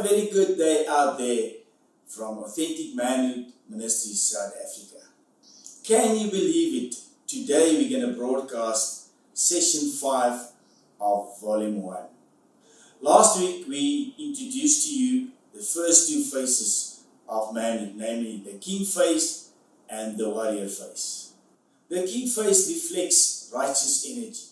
a very good day out there from Authentic Manhood Ministries, South Africa. Can you believe it? Today we're going to broadcast session 5 of volume 1. Last week we introduced to you the first two faces of manhood, namely the king face and the warrior face. The king face reflects righteous energy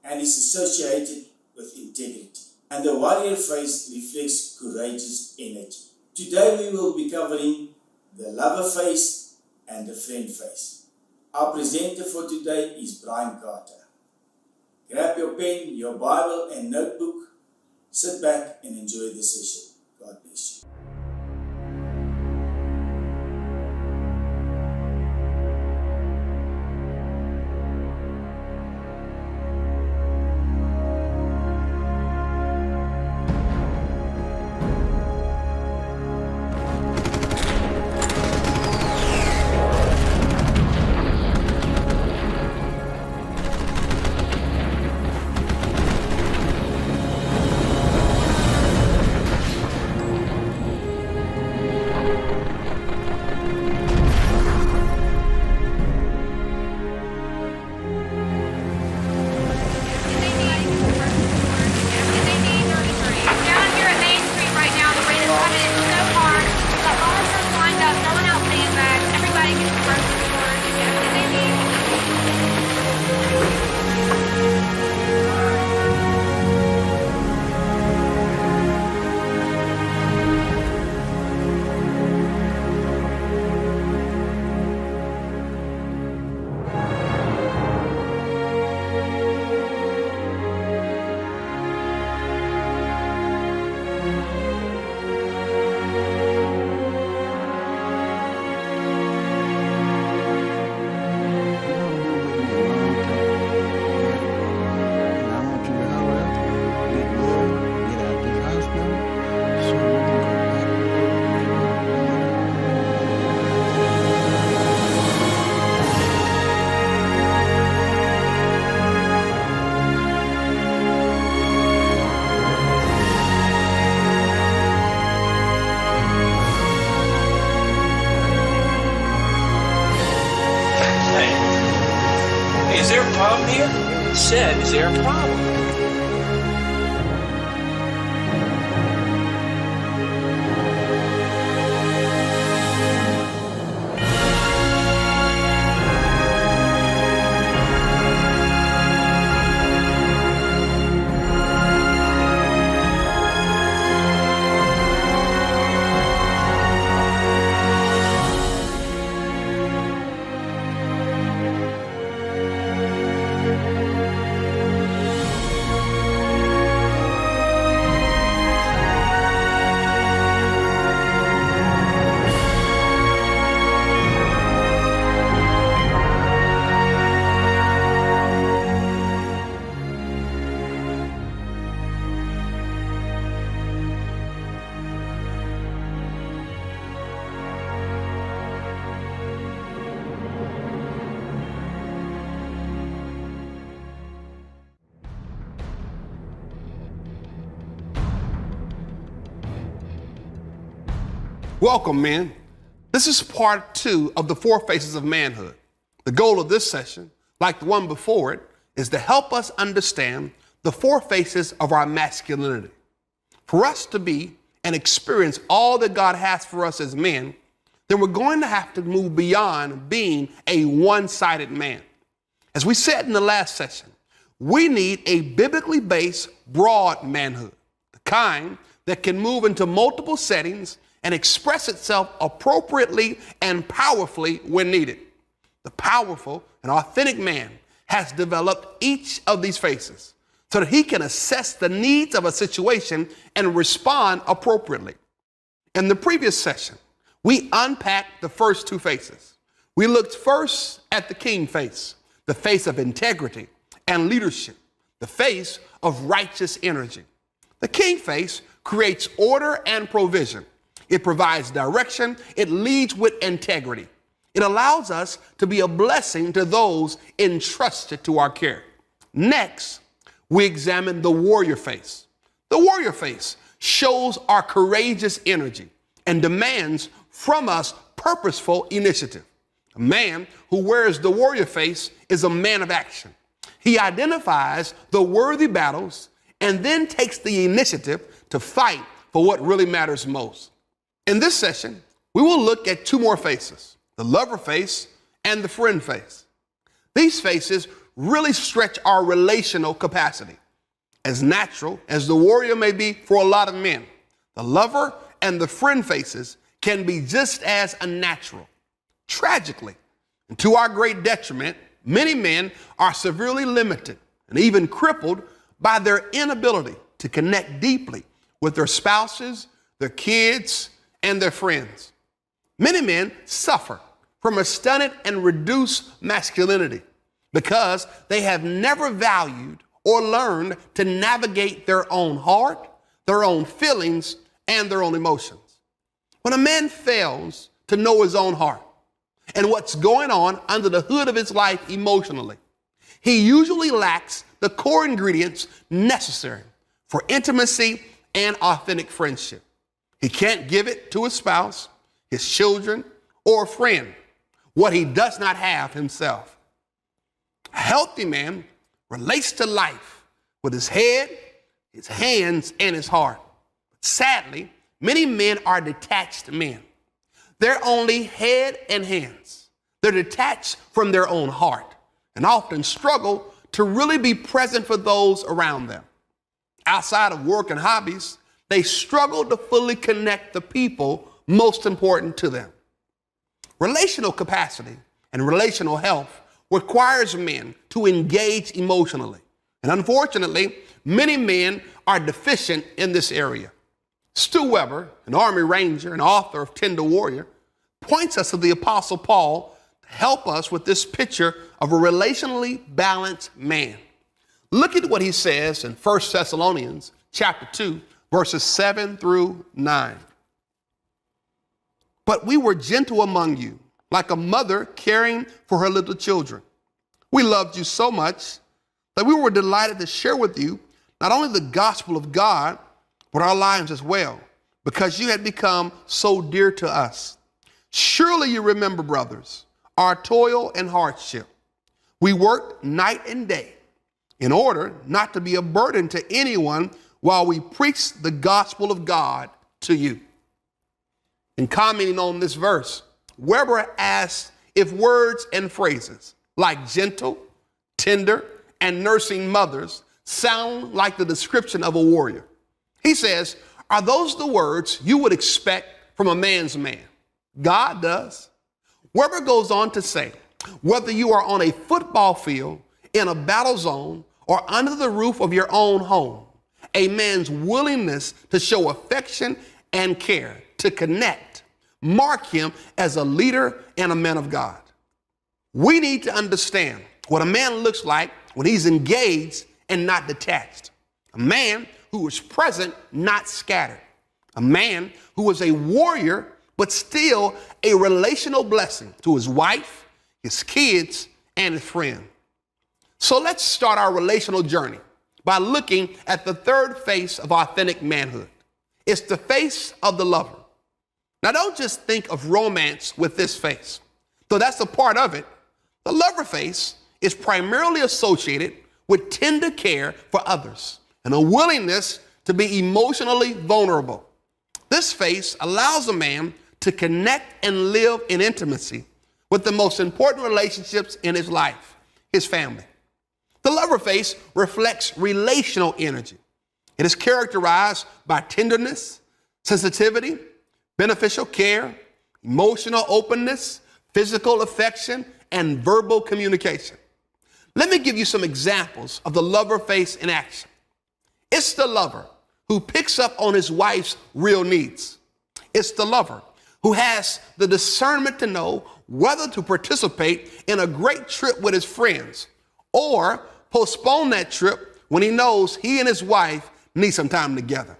and is associated with integrity. And the warrior face reflects courageous energy. Today we will be covering the lover face and the friend face. Our presenter for today is Brian Carter. Grab your pen, your Bible and notebook, sit back and enjoy the session. God bless you. Is there a problem here? Said, is there a problem? Welcome, men. This is part 2 of the 4 faces of manhood. The goal of this session, like the one before it, is to help us understand the 4 faces of our masculinity. For us to be and experience all that God has for us as men, then we're going to have to move beyond being a one-sided man. As we said in the last session, we need a biblically based, broad manhood, the kind that can move into multiple settings and express itself appropriately and powerfully when needed. The powerful and authentic man has developed each of these faces so that he can assess the needs of a situation and respond appropriately. In the previous session, we unpacked the first 2 faces. We looked first at the king face, the face of integrity and leadership, the face of righteous energy. The king face creates order and provision. It provides direction. It leads with integrity. It allows us to be a blessing to those entrusted to our care. Next, we examine the warrior face. The warrior face shows our courageous energy and demands from us purposeful initiative. A man who wears the warrior face is a man of action. He identifies the worthy battles and then takes the initiative to fight for what really matters most. In this session, we will look at two more faces, the lover face and the friend face. These faces really stretch our relational capacity. As natural as the warrior may be for a lot of men, the lover and the friend faces can be just as unnatural. Tragically, and to our great detriment, many men are severely limited and even crippled by their inability to connect deeply with their spouses, their kids, and their friends. Many men suffer from a stunted and reduced masculinity because they have never valued or learned to navigate their own heart, their own feelings, and their own emotions. When a man fails to know his own heart and what's going on under the hood of his life emotionally, he usually lacks the core ingredients necessary for intimacy and authentic friendship. He can't give it to his spouse, his children, or a friend, what he does not have himself. A healthy man relates to life with his head, his hands, and his heart. But sadly, many men are detached men. They're only head and hands. They're detached from their own heart and often struggle to really be present for those around them. Outside of work and hobbies, they struggle to fully connect the people most important to them. Relational capacity and relational health requires men to engage emotionally. And unfortunately, many men are deficient in this area. Stu Weber, an Army Ranger and author of Tender Warrior, points us to the Apostle Paul to help us with this picture of a relationally balanced man. Look at what he says in 1 Thessalonians chapter 2, verses 7 through 9. But we were gentle among you, like a mother caring for her little children. We loved you so much that we were delighted to share with you not only the gospel of God, but our lives as well, because you had become so dear to us. Surely you remember, brothers, our toil and hardship. We worked night and day in order not to be a burden to anyone while we preached the gospel of God to you. In commenting on this verse, Weber asks if words and phrases like gentle, tender, and nursing mothers sound like the description of a warrior. He says, are those the words you would expect from a man's man? God does. Weber goes on to say, whether you are on a football field, in a battle zone, or under the roof of your own home, a man's willingness to show affection and care, to connect, mark him as a leader and a man of God. We need to understand what a man looks like when he's engaged and not detached. A man who is present, not scattered. A man who is a warrior, but still a relational blessing to his wife, his kids, and his friend. So let's start our relational journey by looking at the third face of authentic manhood. It's the face of the lover. Now, don't just think of romance with this face, though that's a part of it. The lover face is primarily associated with tender care for others and a willingness to be emotionally vulnerable. This face allows a man to connect and live in intimacy with the most important relationships in his life, his family. The lover face reflects relational energy. It is characterized by tenderness, sensitivity, beneficial care, emotional openness, physical affection, and verbal communication. Let me give you some examples of the lover face in action. It's the lover who picks up on his wife's real needs. It's the lover who has the discernment to know whether to participate in a great trip with his friends or postpone that trip when he knows he and his wife need some time together.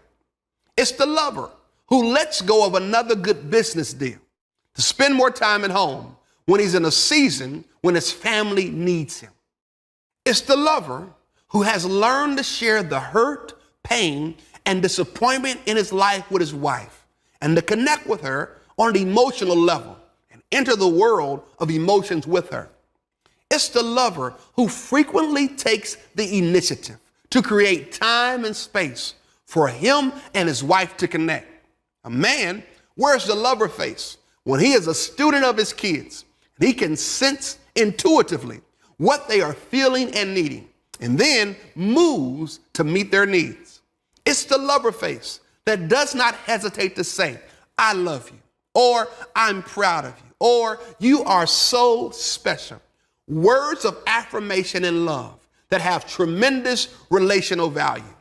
It's the lover who lets go of another good business deal to spend more time at home when he's in a season when his family needs him. It's the lover who has learned to share the hurt, pain, and disappointment in his life with his wife, and to connect with her on an emotional level and enter the world of emotions with her. It's the lover who frequently takes the initiative to create time and space for him and his wife to connect. A man wears the lover face when he is a student of his kids, and he can sense intuitively what they are feeling and needing, and then moves to meet their needs. It's the lover face that does not hesitate to say, "I love you," or "I'm proud of you," or "You are so special." Words of affirmation and love that have tremendous relational value.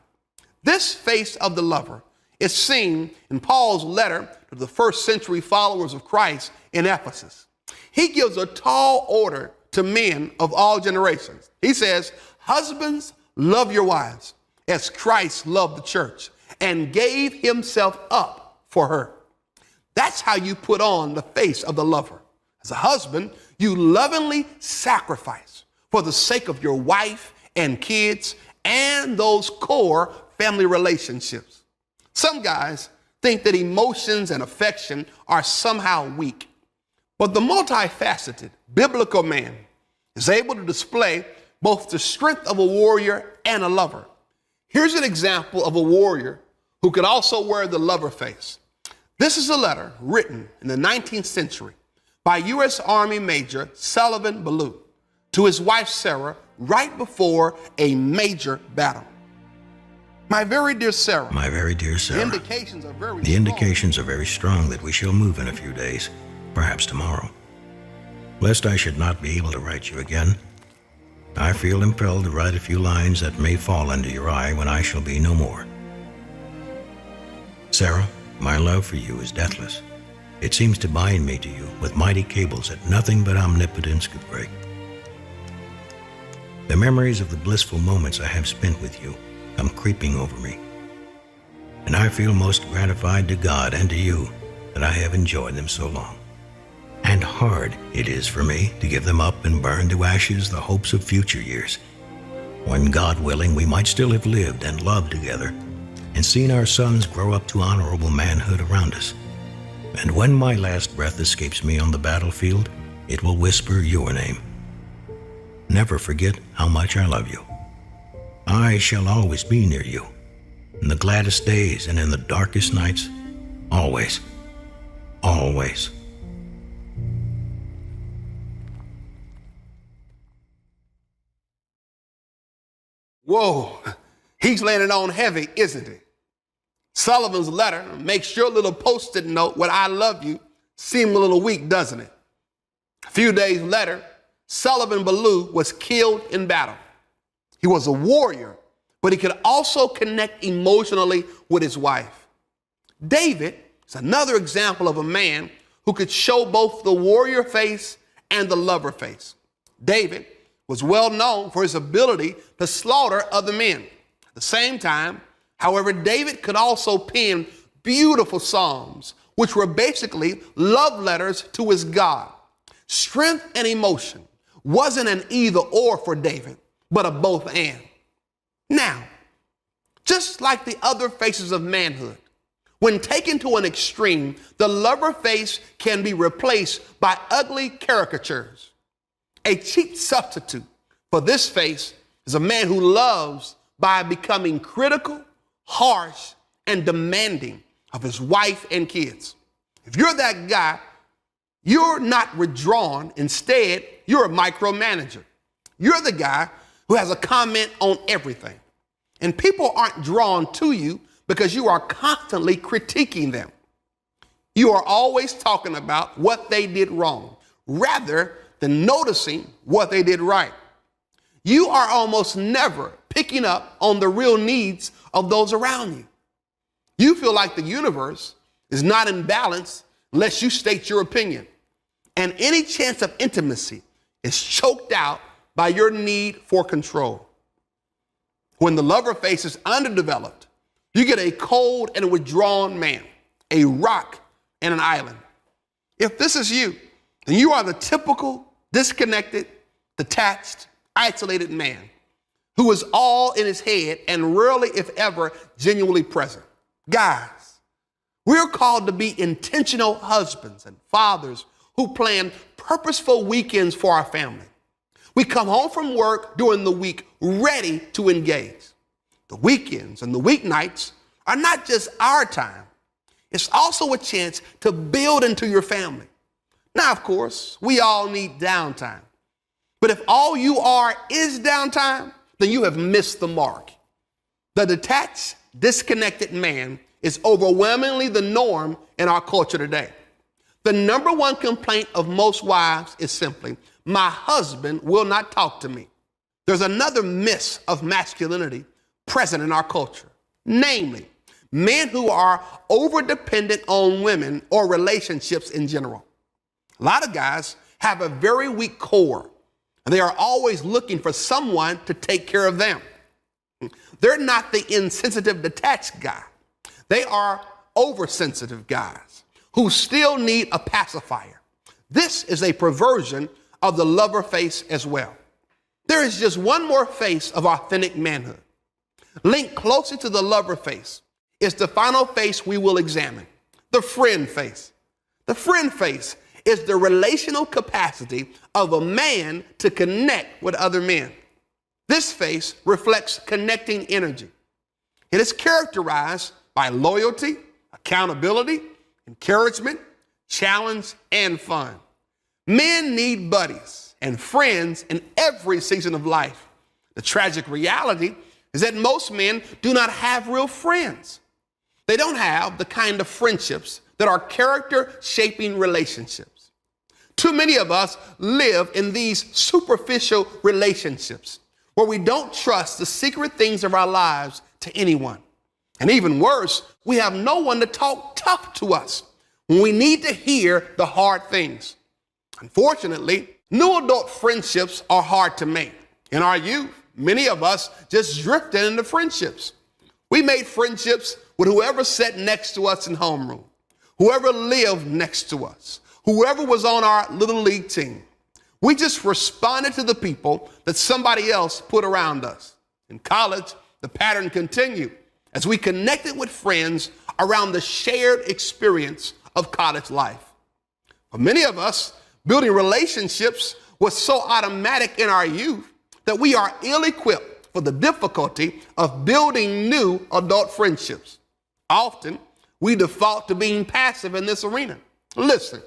This face of the lover is seen in Paul's letter to the first century followers of Christ in Ephesus. He gives a tall order to men of all generations. He says, "Husbands, love your wives as Christ loved the church and gave himself up for her." That's how you put on the face of the lover. As a husband, you lovingly sacrifice for the sake of your wife and kids and those core family relationships. Some guys think that emotions and affection are somehow weak, but the multifaceted biblical man is able to display both the strength of a warrior and a lover. Here's an example of a warrior who could also wear the lover face. This is a letter written in the 19th century by U.S. Army Major Sullivan Ballou to his wife Sarah right before a major battle. My very dear Sarah. My very dear Sarah. The indications are very The indications are very strong that we shall move in a few days, perhaps tomorrow. Lest I should not be able to write you again, I feel impelled to write a few lines that may fall into your eye when I shall be no more. Sarah, my love for you is deathless. It seems to bind me to you with mighty cables that nothing but omnipotence could break. The memories of the blissful moments I have spent with you come creeping over me, and I feel most gratified to God and to you that I have enjoyed them so long. And hard it is for me to give them up and burn to ashes the hopes of future years, when, God willing, we might still have lived and loved together and seen our sons grow up to honorable manhood around us. And when my last breath escapes me on the battlefield, it will whisper your name. Never forget how much I love you. I shall always be near you, in the gladdest days and in the darkest nights, always, always. Whoa, he's laying it on heavy, isn't he? Sullivan's letter makes your little post-it note with "I love you" seem a little weak, doesn't it? A few days later, Sullivan Ballou was killed in battle. He was a warrior, but he could also connect emotionally with his wife. David is another example of a man who could show both the warrior face and the lover face. David was well known for his ability to slaughter other men. At the same time, however, David could also pen beautiful psalms, which were basically love letters to his God. Strength and emotion wasn't an either or for David, but a both and. Now, just like the other faces of manhood, when taken to an extreme, the lover face can be replaced by ugly caricatures. A cheap substitute for this face is a man who loves by becoming critical, harsh, and demanding of his wife and kids. If you're that guy, you're not withdrawn. Instead, you're a micromanager. You're the guy who has a comment on everything. And people aren't drawn to you because you are constantly critiquing them. You are always talking about what they did wrong, rather than noticing what they did right. You are almost never picking up on the real needs of those around you. You feel like the universe is not in balance unless you state your opinion. And any chance of intimacy is choked out by your need for control. When the lover face is underdeveloped, you get a cold and withdrawn man, a rock and an island. If this is you, then you are the typical disconnected, detached, isolated man who is all in his head and rarely, if ever, genuinely present. Guys, we're called to be intentional husbands and fathers who plan purposeful weekends for our family. We come home from work during the week ready to engage. The weekends and the weeknights are not just our time. It's also a chance to build into your family. Now, of course, we all need downtime. But if all you are is downtime, then you have missed the mark. The detached, disconnected man is overwhelmingly the norm in our culture today. The number one complaint of most wives is simply, my husband will not talk to me. There's another myth of masculinity present in our culture, namely, men who are over-dependent on women or relationships in general. A lot of guys have a very weak core, and they are always looking for someone to take care of them. They're not the insensitive, detached guy. They are oversensitive guys who still need a pacifier. This is a perversion of the lover face as well. There is just one more face of authentic manhood. Linked closely to the lover face is the final face we will examine, the friend face. The friend face is the relational capacity of a man to connect with other men. This face reflects connecting energy. It is characterized by loyalty, accountability, encouragement, challenge, and fun. Men need buddies and friends in every season of life. The tragic reality is that most men do not have real friends. They don't have the kind of friendships that are character-shaping relationships. Too many of us live in these superficial relationships where we don't trust the secret things of our lives to anyone. And even worse, we have no one to talk tough to us when we need to hear the hard things. Unfortunately, new adult friendships are hard to make. In our youth, many of us just drifted into friendships. We made friendships with whoever sat next to us in homeroom, whoever lived next to us, whoever was on our little league team. We just responded to the people that somebody else put around us. In college, the pattern continued as we connected with friends around the shared experience of college life. For many of us, building relationships was so automatic in our youth that we are ill-equipped for the difficulty of building new adult friendships. Often, we default to being passive in this arena. Listen,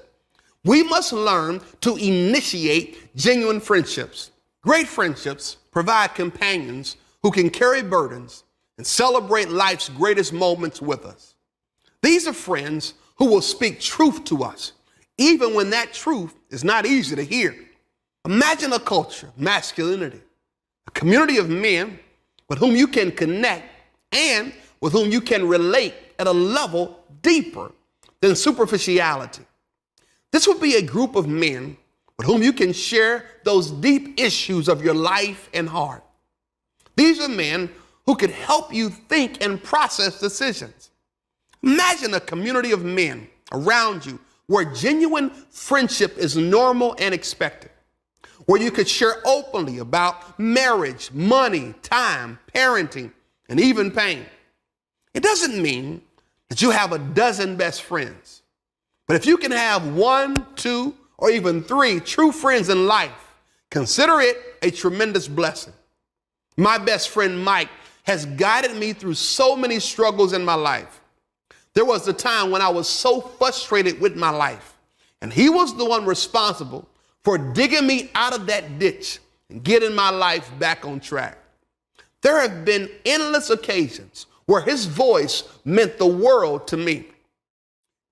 we must learn to initiate genuine friendships. Great friendships provide companions who can carry burdens and celebrate life's greatest moments with us. These are friends who will speak truth to us, even when that truth is not easy to hear. Imagine a culture of masculinity, a community of men with whom you can connect and with whom you can relate at a level deeper than superficiality. This would be a group of men with whom you can share those deep issues of your life and heart. These are men who could help you think and process decisions. Imagine a community of men around you where genuine friendship is normal and expected, where you could share openly about marriage, money, time, parenting, and even pain. It doesn't mean that you have a dozen best friends, but if you can have 1, 2, or even 3 true friends in life, consider it a tremendous blessing. My best friend Mike has guided me through so many struggles in my life. There was a time when I was so frustrated with my life, and he was the one responsible for digging me out of that ditch and getting my life back on track. There have been endless occasions where his voice meant the world to me.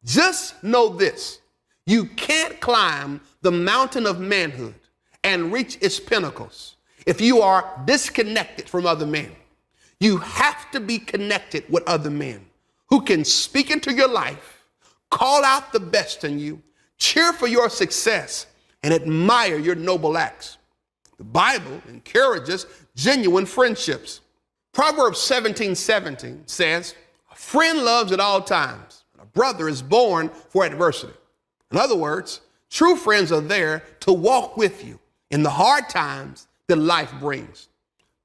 Just know this, you can't climb the mountain of manhood and reach its pinnacles if you are disconnected from other men. You have to be connected with other men who can speak into your life, call out the best in you, cheer for your success, and admire your noble acts. The Bible encourages genuine friendships. Proverbs 17:17 says, a friend loves at all times, and a brother is born for adversity. In other words, true friends are there to walk with you in the hard times that life brings.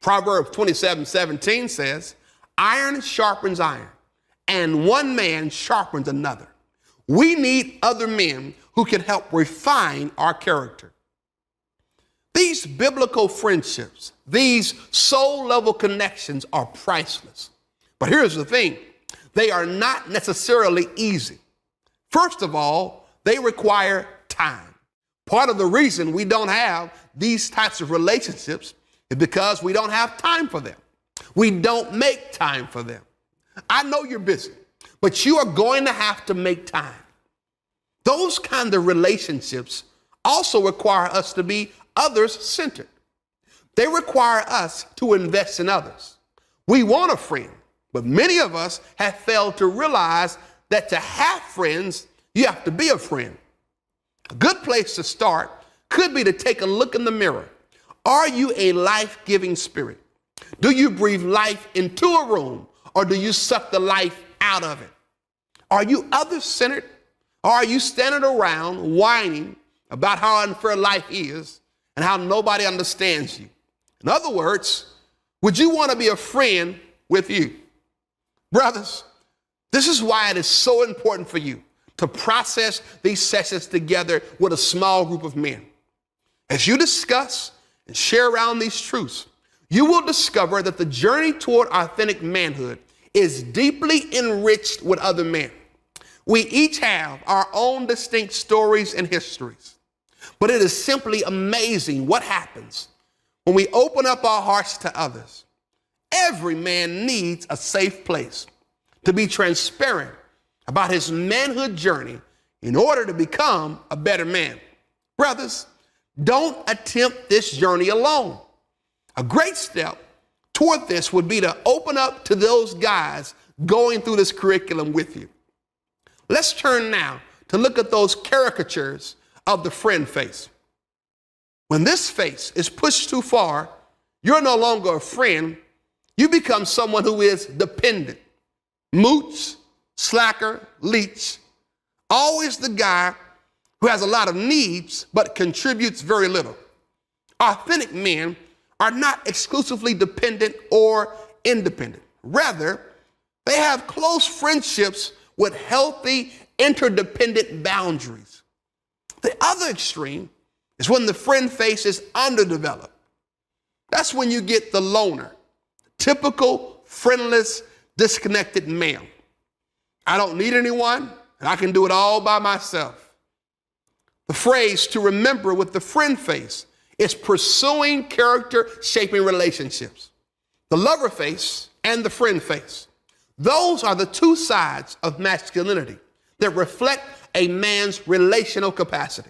Proverbs 27:17 says, iron sharpens iron, and one man sharpens another. We need other men who can help refine our character. These biblical friendships, these soul-level connections are priceless. But here's the thing, they are not necessarily easy. First of all, they require time. Part of the reason we don't have these types of relationships is because we don't have time for them. We don't make time for them. I know you're busy, but you are going to have to make time. Those kind of relationships also require us to be others-centered. They require us to invest in others. We want a friend, but many of us have failed to realize that to have friends, you have to be a friend. A good place to start could be to take a look in the mirror. Are you a life-giving spirit? Do you breathe life into a room, or do you suck the life out of it? Are you others-centered, or are you standing around whining about how unfair life is and how nobody understands you? In other words, would you want to be a friend with you? Brothers, this is why it is so important for you to process these sessions together with a small group of men. As you discuss and share around these truths, you will discover that the journey toward authentic manhood is deeply enriched with other men. We each have our own distinct stories and histories, but it is simply amazing what happens when we open up our hearts to others. Every man needs a safe place to be transparent about his manhood journey in order to become a better man. Brothers, don't attempt this journey alone. A great step toward this would be to open up to those guys going through this curriculum with you. Let's turn now to look at those caricatures of the friend face. When this face is pushed too far, you're no longer a friend. You become someone who is dependent, mooch, slacker, leech, always the guy who has a lot of needs but contributes very little. Authentic men are not exclusively dependent or independent. Rather, they have close friendships with healthy, interdependent boundaries. The other extreme is when the friend face is underdeveloped. That's when you get the loner, typical, friendless, disconnected male. I don't need anyone, and I can do it all by myself. The phrase to remember with the friend face is pursuing character-shaping relationships. The lover face and the friend face. Those are the two sides of masculinity that reflect a man's relational capacity.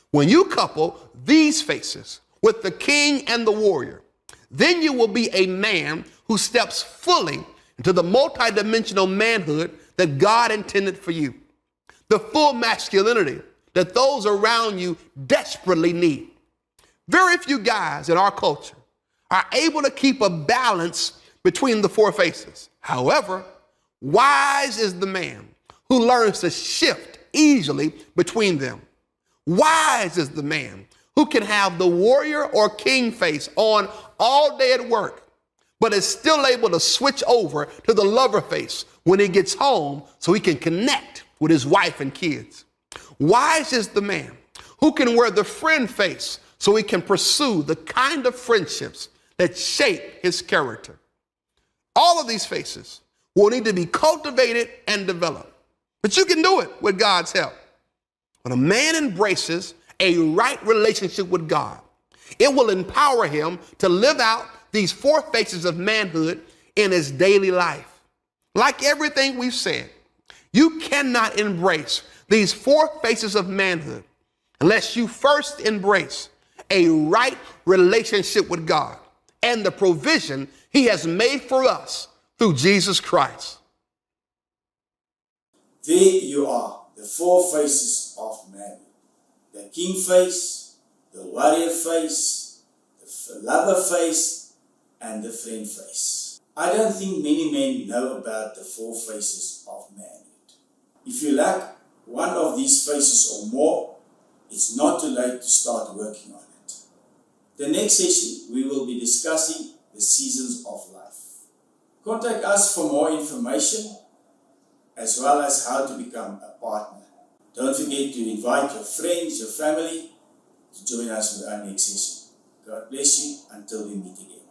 When you couple these faces with the king and the warrior, then you will be a man who steps fully into the multidimensional manhood that God intended for you. The full masculinity that those around you desperately need. Very few guys in our culture are able to keep a balance between the four faces. However, wise is the man who learns to shift easily between them. Wise is the man who can have the warrior or king face on all day at work, but is still able to switch over to the lover face when he gets home so he can connect with his wife and kids. Wise is the man who can wear the friend face so he can pursue the kind of friendships that shape his character. All of these faces will need to be cultivated and developed, but you can do it with God's help. When a man embraces a right relationship with God, it will empower him to live out these four faces of manhood in his daily life. Like everything we've said, you cannot embrace these four faces of manhood unless you first embrace a right relationship with God and the provision he has made for us through Jesus Christ. There you are, the four faces of manhood. The king face, the warrior face, the lover face, and the friend face. I don't think many men know about the four faces of manhood. If you lack one of these faces or more, it's not too late to start working on it. The next session we will be discussing the seasons of life. Contact us for more information as well as how to become a partner. Don't forget to invite your friends, your family to join us with our next session. God bless you until we meet again.